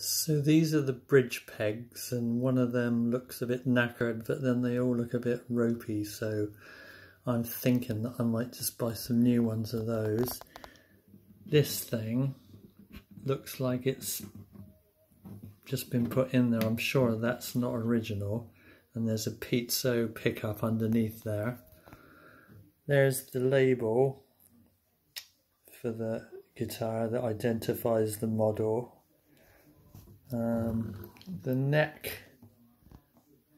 So these are the bridge pegs, and one of them looks a bit knackered, but then they all look a bit ropey, so I'm thinking that I might just buy some new ones of those. This thing looks like it's just been put in there. I'm sure that's not original, and there's a piezo pickup underneath there. There's the label for the guitar that identifies the model. The neck,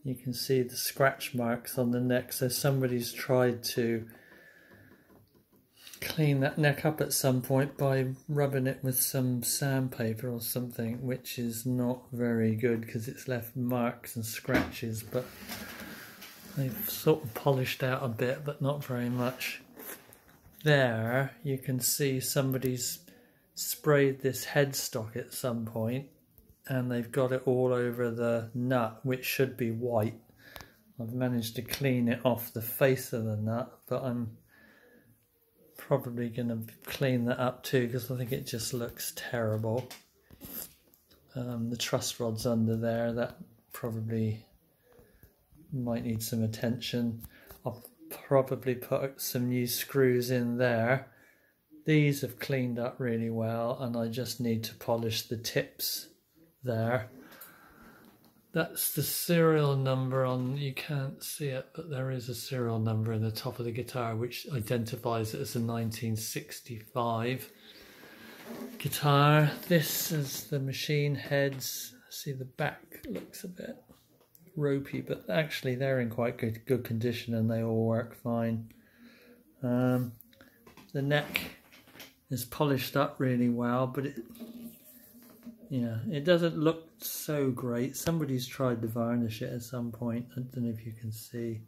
you can see the scratch marks on the neck, so somebody's tried to clean that neck up at some point by rubbing it with some sandpaper or something, which is not very good because it's left marks and scratches, but they've sort of polished out a bit, but not very much. There you can see somebody's sprayed this headstock at some point, and they've got it all over the nut, which should be white. I've managed to clean it off the face of the nut, but I'm probably going to clean that up too because I think it just looks terrible. The truss rod's under there, that probably might need some attention. I'll probably put some new screws in there. These have cleaned up really well, and I just need to polish the tips there. That's the serial number on, you can't see it, but there is a serial number in the top of the guitar which identifies it as a 1965 guitar. This is the machine heads. See, the back looks a bit ropey, but actually they're in quite good condition and they all work fine. The neck is polished up really well, but it doesn't look so great. Somebody's tried to varnish it at some point. I don't know if you can see.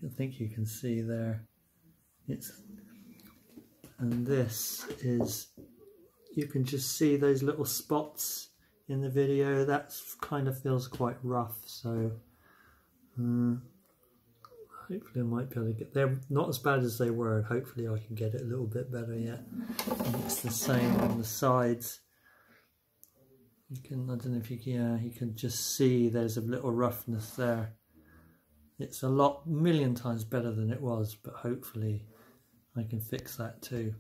I think you can see there. And this is, you can just see those little spots in the video. That kind of feels quite rough, so hopefully I might be able to get, they're not as bad as they were, and hopefully I can get it a little bit better yet. And it's the same on the sides. You can, I don't know if you can, you can just see there's a little roughness there. It's a million times better than it was, but hopefully I can fix that too.